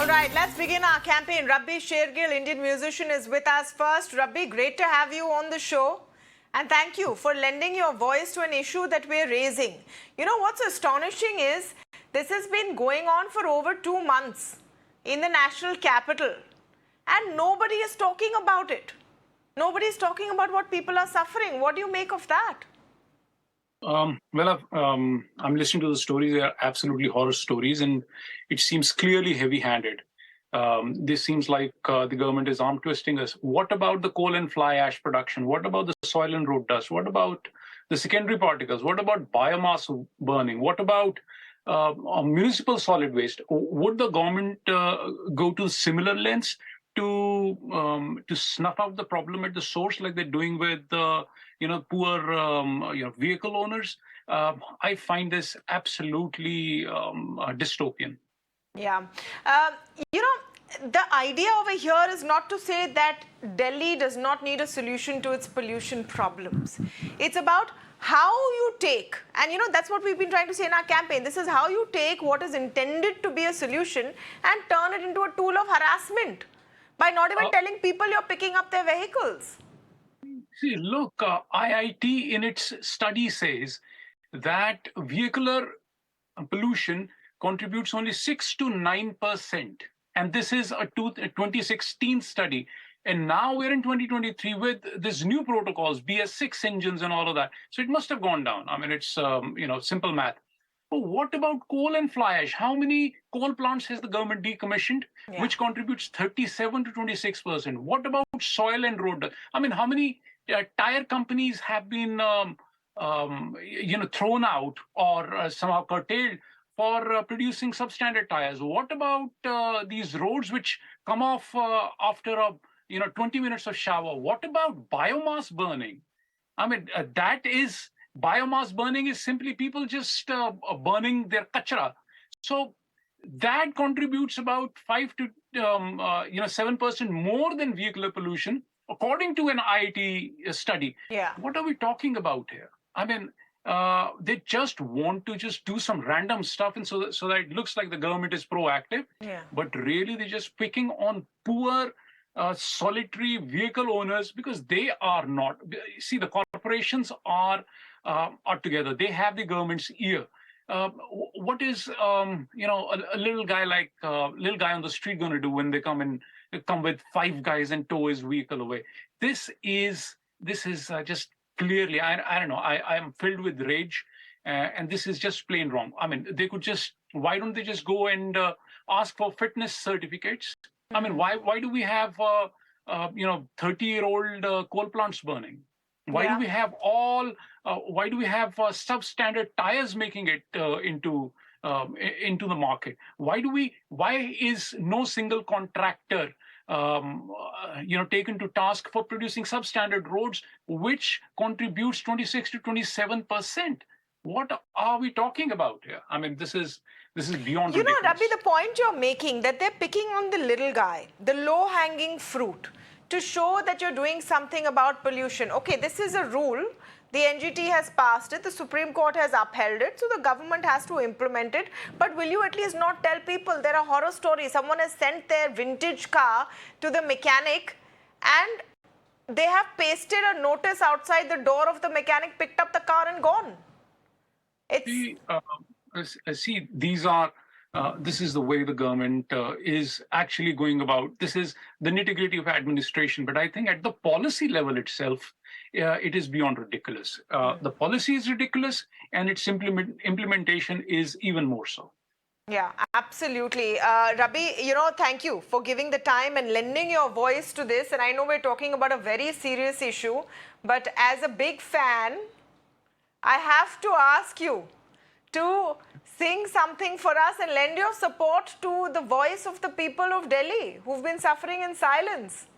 All right, let's begin our campaign. Rabbi Shergill, Indian musician, is with us first. Rabbi, great to have you on the show. And thank you for lending your voice to an issue that we're raising. You know, what's astonishing is this has been going on for over 2 months in the national capital. And nobody is talking about it. Nobody is talking about what people are suffering. What do you make of that? I'm listening to the stories. They are absolutely horror stories, and it seems clearly heavy-handed. This seems like the government is arm twisting us. What about the coal and fly ash production? What about the soil and road dust? What about the secondary particles? What about biomass burning? What about municipal solid waste? Would the government go to similar lengths to snuff out the problem at the source, like they're doing with poor vehicle owners? I find this absolutely dystopian. Yeah. The idea over here is not to say that Delhi does not need a solution to its pollution problems. It's about how you take, and that's what we've been trying to say in our campaign. This is how you take what is intended to be a solution and turn it into a tool of harassment by not even telling people you're picking up their vehicles. See, look, IIT in its study says that vehicular pollution contributes only 6 to 9%. And this is a 2016 study. And now we're in 2023 with this new protocols, BS6 engines and all of that. So it must have gone down. I mean, it's, simple math. But what about coal and fly ash? How many coal plants has the government decommissioned, which contributes 37 to 26%? What about soil and road? I mean, how many tire companies have been, thrown out or somehow curtailed for producing substandard tires? What about these roads which come off after 20 minutes of shower? What about biomass burning? I mean, biomass burning is simply people just burning their kachra. So that contributes about 5 to 7% more than vehicular pollution, according to an IIT study. Yeah. What are we talking about here? I mean, they just want to just do some random stuff, and so that it looks like the government is proactive. Yeah. But really, they're just picking on poor, solitary vehicle owners, because they are not. See, the corporations are together. They have the government's ear. What is a little guy on the street going to do when they come with 5 guys and tow his vehicle away? This is just clearly, I don't know, I am filled with rage, and this is just plain wrong. I mean, why don't they just go and ask for fitness certificates? I mean, why do we have 30-year-old coal plants burning? Why do we have substandard tires making it into the market? Why is no single contractor taken to task for producing substandard roads, which contributes 26 to 27%? What are we talking about here? I mean, this is beyond ridiculous. Rabbi, the point you're making, that they're picking on the little guy, the low-hanging fruit, to show that you're doing something about pollution. Okay, this is a rule. The NGT has passed it. The Supreme Court has upheld it. So the government has to implement it. But will you at least not tell people? There are horror stories. Someone has sent their vintage car to the mechanic, and they have pasted a notice outside the door of the mechanic, picked up the car and gone. This is the way the government is actually going about. This is the nitty-gritty of administration. But I think at the policy level itself, it is beyond ridiculous. The policy is ridiculous, and its implementation is even more so. Yeah, absolutely. Rabbi, thank you for giving the time and lending your voice to this. And I know we're talking about a very serious issue, but as a big fan, I have to ask you to sing something for us and lend your support to the voice of the people of Delhi who've been suffering in silence.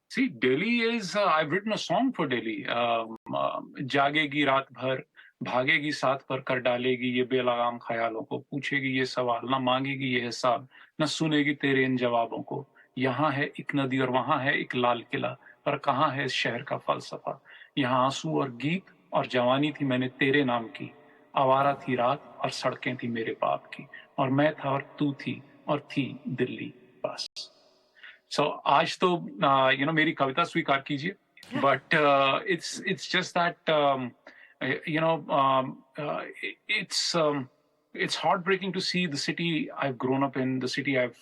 See, Delhi is, I've written a song for Delhi. Jagegi raat bhar, भागेगी साथ पर कर डालेगी ये बेलगाम ख्यालों को, पूछेगी ये सवाल, ना मांगेगी ये हिसाब, न सुनेगी तेरे इन जवाबों को. यहाँ है एक नदी और वहाँ है एक लाल किला, पर कहाँ है इस शहर का फलसफा. यहाँ आंसू और गीत और जवानी थी मैंने तेरे नाम की, आवारा थी रात और सड़कें थी मेरे बाप की, और मैं था और तू थी और थी दिल्ली बस. So आज तो मेरी कविता स्वीकार कीजिए, but it's just that you know it's heartbreaking to see the city I've grown up in, the city I've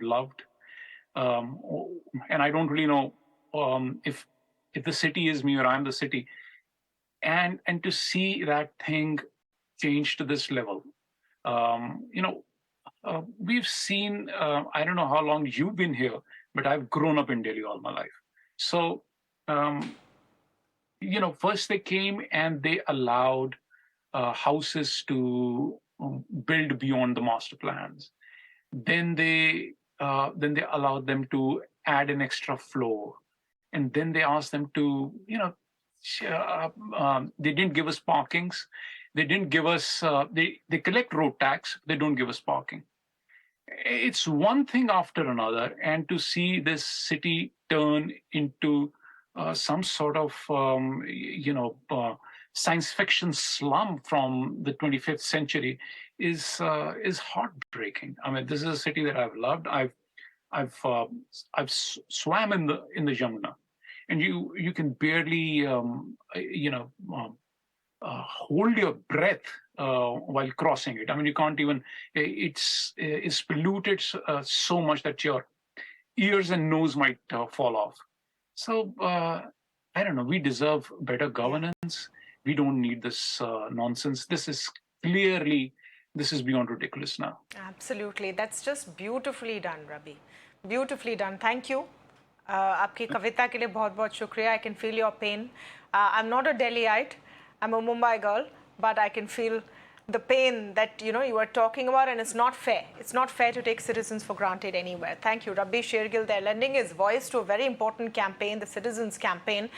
loved, um, and I don't really know if the city is me or I'm the city, and to see that thing change to this level. We've seen, I don't know how long you've been here, but I've grown up in Delhi all my life. So, first they came and they allowed houses to build beyond the master plans. Then they allowed them to add an extra floor, and then they asked them to, they didn't give us parkings. They didn't give us. They collect road tax. They don't give us parking. It's one thing after another, and to see this city turn into some sort of science fiction slum from the 25th century is heartbreaking. I mean, this is a city that I've loved. I've swam in the Yamuna, and you can barely hold your breath while crossing it. I mean, you can't even. It's polluted so much that your ears and nose might fall off. So I don't know. We deserve better governance. We don't need this nonsense. This is beyond ridiculous now. Absolutely. That's just beautifully done, Rabbi. Beautifully done. Thank you. आपकी कविता के लिए बहुत-बहुत शुक्रिया. I can feel your pain. I'm not a Delhiite. I'm a Mumbai girl, but I can feel the pain that you are talking about, and it's not fair. It's not fair to take citizens for granted anywhere. Thank you, Rabbi Shergill, there lending his voice to a very important campaign, the Citizens Campaign.